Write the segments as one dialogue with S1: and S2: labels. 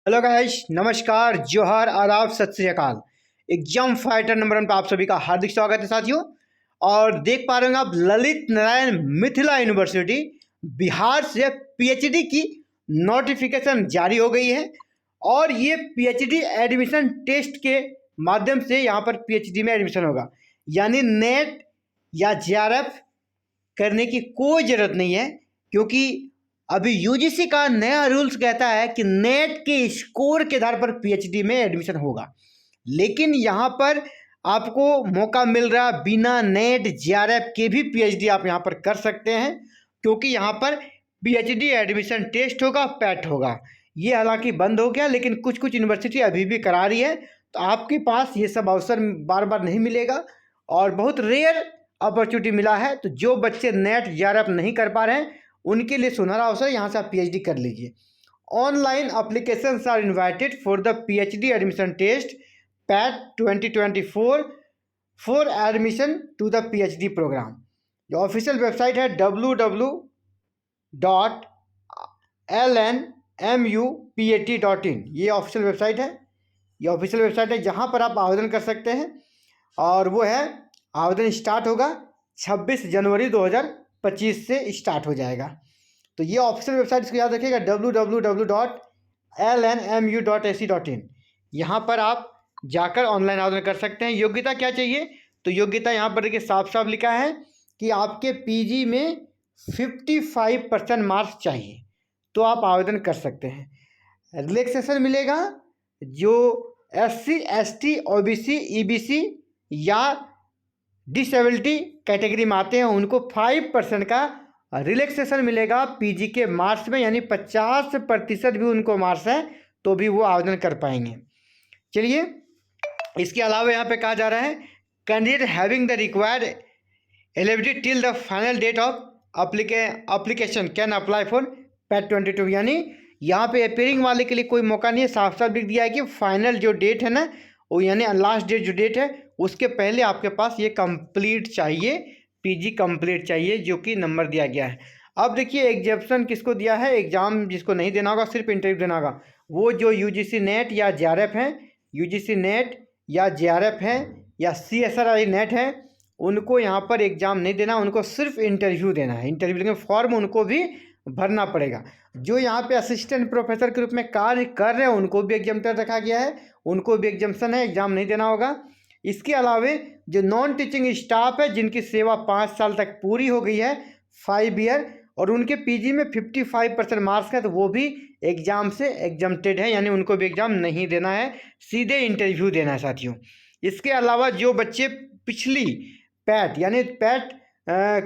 S1: Hello guys, नमस्कार, जोहार, आदाब, सत श्री अकाल। एग्जाम फाइटर नंबर 1 पर आप सभी का हार्दिक स्वागत है साथियों। और देख पा रहे होंगे आप, ललित नारायण मिथिला यूनिवर्सिटी बिहार से पीएचडी की नोटिफिकेशन जारी हो गई है। और ये पीएचडी एडमिशन टेस्ट के माध्यम से यहाँ पर पीएचडी में एडमिशन होगा, यानी नेट या जेआरएफ करने की कोई ज़रूरत नहीं है। क्योंकि अभी यूजीसी का नया रूल्स कहता है कि नेट के स्कोर के आधार पर पीएचडी में एडमिशन होगा, लेकिन यहाँ पर आपको मौका मिल रहा है बिना नेट जेआरएफ के भी पीएचडी आप यहाँ पर कर सकते हैं। क्योंकि यहाँ पर पीएचडी एडमिशन टेस्ट होगा, पैट होगा। ये हालांकि बंद हो गया, लेकिन कुछ कुछ यूनिवर्सिटी अभी भी करा रही है, तो आपके पास ये सब अवसर बार बार नहीं मिलेगा और बहुत रेयर अपॉर्चुनिटी मिला है। तो जो बच्चे नेट जेआरएफ नहीं कर पा रहे हैं उनके लिए सुनहरा अवसर, यहाँ से आप पीएचडी कर लीजिए। Online applications are invited for the PhD admission test PAT 2024 for admission to the PhD program. जो ऑफिशियल वेबसाइट है www.lnmupet.in, ये ऑफिशियल वेबसाइट है। ये ऑफिशियल वेबसाइट है जहाँ पर आप आवेदन कर सकते हैं। और वो है, आवेदन स्टार्ट होगा 26 जनवरी 2025 से स्टार्ट हो जाएगा। तो ये ऑफिशियल वेबसाइट, इसको याद रखिएगा, www.lnmu.ac.in। यहाँ पर आप जाकर ऑनलाइन आवेदन कर सकते हैं। योग्यता क्या चाहिए? तो योग्यता यहाँ पर देखिए साफ साफ लिखा है कि आपके पीजी में 55% मार्क्स चाहिए, तो आप आवेदन कर सकते हैं। रिलैक्सेशन मिलेगा जो SC ST OBC EBC या डिसेबिलिटी कैटेगरी में आते हैं, उनको 5% का रिलैक्सेशन मिलेगा पीजी के मार्क्स में, यानी 50% भी उनको मार्क्स है तो भी वो आवेदन कर पाएंगे। चलिए, इसके अलावा यहाँ पे कहा जा रहा है candidate having the required eligibility till the final date of application can apply for PAT 22। यानी यहाँ पे अपेयरिंग वाले के लिए कोई मौका नहीं है, साफ साफ लिख दिया है कि फाइनल जो डेट है ना, वो यानी लास्ट डेट जो डेट है उसके पहले आपके पास ये कंप्लीट चाहिए, पीजी कंप्लीट चाहिए, जो कि नंबर दिया गया है। अब देखिए एग्जाम्पशन किसको दिया है, एग्जाम जिसको नहीं देना होगा, सिर्फ इंटरव्यू देना होगा, वो जो यूजीसी नेट या जेआरएफ है, यूजीसी नेट या जेआरएफ है या CSRI नेट है, उनको यहाँ पर एग्ज़ाम नहीं देना, उनको सिर्फ इंटरव्यू देना है। इंटरव्यू लेकिन फॉर्म उनको भी भरना पड़ेगा। जो यहाँ पे असिस्टेंट प्रोफेसर के रूप में कार्य कर रहे हैं उनको भी एग्जाम्पटर रखा गया है, उनको भी एग्जाम्पशन है, एग्ज़ाम नहीं देना होगा। इसके अलावा जो नॉन टीचिंग स्टाफ है जिनकी सेवा 5 साल तक पूरी हो गई है, 5 ईयर, और उनके पीजी में 55% मार्क्स है, तो वो भी एग्ज़ाम से एग्जम्प्टेड है, यानी उनको भी एग्ज़ाम नहीं देना है, सीधे इंटरव्यू देना है साथियों। इसके अलावा जो बच्चे पिछली पैट यानी पैट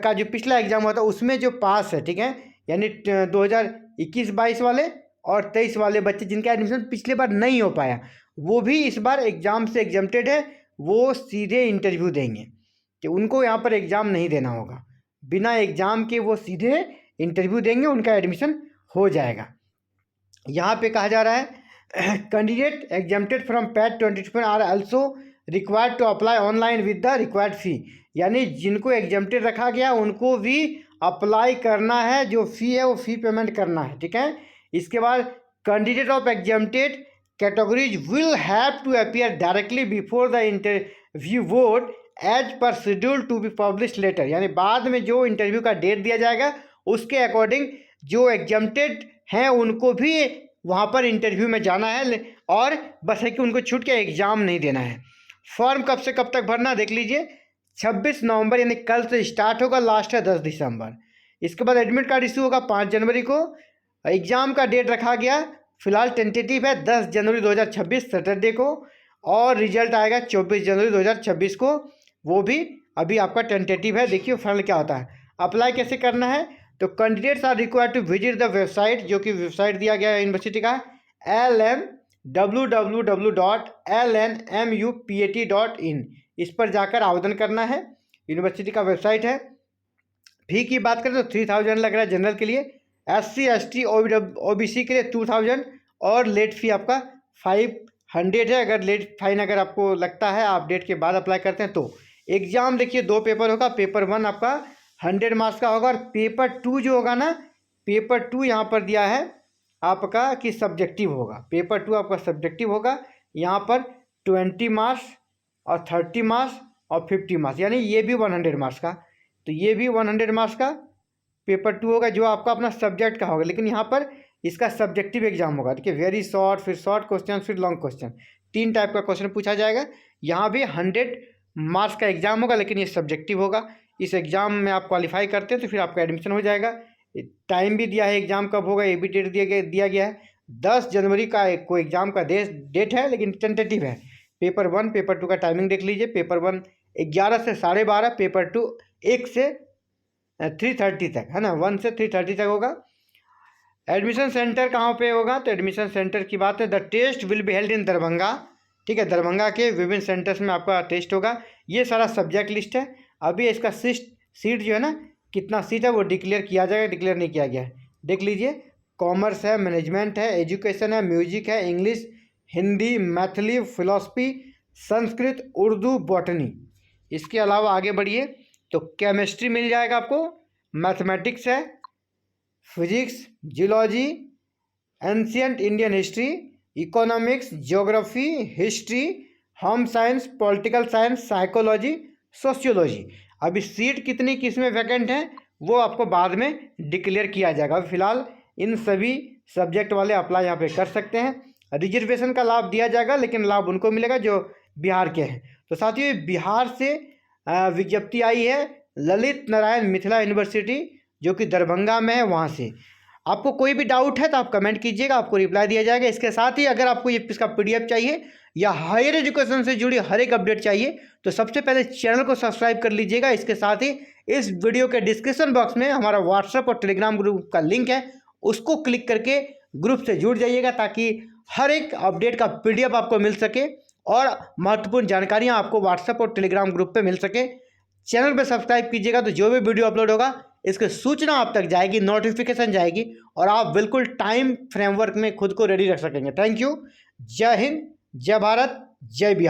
S1: का जो पिछला एग्ज़ाम हुआ था उसमें जो पास है, ठीक है, यानी 2021-22 वाले और 23 वाले बच्चे जिनका एडमिशन पिछले बार नहीं हो पाया, वो भी इस बार एग्ज़ाम से एग्जम्प्टेड है, वो सीधे इंटरव्यू देंगे कि उनको यहाँ पर एग्ज़ाम नहीं देना होगा, बिना एग्ज़ाम के वो सीधे इंटरव्यू देंगे, उनका एडमिशन हो जाएगा। यहाँ पे कहा जा रहा है candidate exempted from PAT 22 are also required to apply online with the required fee. यानी जिनको एग्जम्प्टेड रखा गया उनको भी अप्लाई करना है, जो फ़ी है वो फ़ी पेमेंट करना है, ठीक है। इसके बाद candidate of exempted categories will have to appear directly before the interview board as per schedule to be publish later. यानी बाद में जो इंटरव्यू का डेट दिया जाएगा उसके अकॉर्डिंग जो एग्जम्प्टेड हैं उनको भी वहाँ पर इंटरव्यू में जाना है, और बस है कि उनको छूट के एग्ज़ाम नहीं देना है। फॉर्म कब से कब तक भरना देख लीजिए, 26 नवंबर यानी कल से स्टार्ट होगा, लास्ट है 10 दिसंबर। इसके बाद एडमिट कार्ड इशू होगा 5 जनवरी को। एग्ज़ाम का डेट रखा गया फिलहाल टेंटेटिव है 10 जनवरी 2026 सैटरडे को, और रिजल्ट आएगा 24 जनवरी 2026 को, वो भी अभी आपका टेंटेटिव है। देखिए फाइनल क्या होता है। अप्लाई कैसे करना है, तो candidates are required to visit the website, जो कि वेबसाइट दिया गया है यूनिवर्सिटी का www.lnmupet.in। इस पर जाकर आवेदन करना है, यूनिवर्सिटी का वेबसाइट है। फ़ी की बात करें तो 3000 लग रहा है जनरल के लिए, SC ST OBC के लिए 2000, और लेट फ़ी आपका 500 है। अगर लेट फाइन अगर आपको लगता है, आप डेट के बाद अप्लाई करते हैं तो। एग्ज़ाम देखिए 2 पेपर होगा, पेपर 1 आपका 100 मार्क्स का होगा, और पेपर 2 जो होगा ना, पेपर 2 यहाँ पर दिया है आपका कि सब्जेक्टिव होगा, पेपर 2 आपका सब्जेक्टिव होगा। यहाँ पर 20 मार्क्स और 30 मार्क्स और 50 मार्क्स, यानी ये भी 100 मार्क्स का, तो ये भी 100 मार्क्स का पेपर 2 होगा जो आपका अपना सब्जेक्ट का होगा। लेकिन यहाँ पर इसका सब्जेक्टिव एग्जाम होगा। देखिए वेरी शॉर्ट, फिर शॉर्ट क्वेश्चन, फिर लॉन्ग क्वेश्चन, 3 टाइप का क्वेश्चन पूछा जाएगा। यहाँ भी 100 मार्क्स का एग्जाम होगा, लेकिन ये सब्जेक्टिव होगा। इस एग्ज़ाम में आप क्वालिफाई करते हैं तो फिर आपका एडमिशन हो जाएगा। टाइम भी दिया है, एग्ज़ाम कब होगा ये भी डेट दिया गया है। 10 जनवरी का को एग्ज़ाम का डेट है, लेकिन टेंटेटिव है। पेपर 1 पेपर 2 का टाइमिंग देख लीजिए। पेपर 1 11 से 12:30, पेपर 2 1 से 3:30 तक, है ना, 1 से 3:30 तक होगा। एडमिशन सेंटर कहाँ पे होगा, तो एडमिशन सेंटर की बात है, the test will be held in Darbhanga. ठीक है, दरभंगा के विभिन्न सेंटर्स में आपका टेस्ट होगा। ये सारा सब्जेक्ट लिस्ट है। अभी इसका सीट जो है ना, कितना सीट है वो डिक्लेयर किया जाएगा, डिक्लेयर नहीं किया गया है, देख लीजिए। कॉमर्स है, मैनेजमेंट है, एजुकेशन है, म्यूजिक है, English, Hindi, Maithili, philosophy, Sanskrit, Urdu, botany. इसके अलावा आगे बढ़िए तो केमिस्ट्री मिल जाएगा आपको, मैथमेटिक्स है, physics, geology, ancient Indian history, economics, geography, history, home science, political science, psychology, sociology. अभी सीट कितनी किस में वैकेंट है वो आपको बाद में डिक्लेयर किया जाएगा। अभी फिलहाल इन सभी सब्जेक्ट वाले अप्लाई यहाँ पे कर सकते हैं। रिजर्वेशन का लाभ दिया जाएगा, लेकिन लाभ उनको मिलेगा जो बिहार के हैं। तो साथियों बिहार से विज्ञप्ति आई है ललित नारायण मिथिला यूनिवर्सिटी जो कि दरभंगा में है, वहाँ से। आपको कोई भी डाउट है तो आप कमेंट कीजिएगा, आपको रिप्लाई दिया जाएगा। इसके साथ ही अगर आपको ये इसका PDF चाहिए या हायर एजुकेशन से जुड़ी हर एक अपडेट चाहिए तो सबसे पहले चैनल को सब्सक्राइब कर लीजिएगा। इसके साथ ही इस वीडियो के डिस्क्रिप्शन बॉक्स में हमारा व्हाट्सएप और टेलीग्राम ग्रुप का लिंक है, उसको क्लिक करके ग्रुप से जुड़ जाइएगा ताकि हर एक अपडेट का PDF आपको मिल सके और महत्वपूर्ण जानकारियाँ आपको व्हाट्सएप और टेलीग्राम ग्रुप पर मिल सके। चैनल पर सब्सक्राइब कीजिएगा तो जो भी वीडियो अपलोड होगा इसकी सूचना आप तक जाएगी, नोटिफिकेशन जाएगी और आप बिल्कुल टाइम फ्रेमवर्क में खुद को रेडी रख सकेंगे। Thank you. जय हिंद, जय भारत, जय बिहार।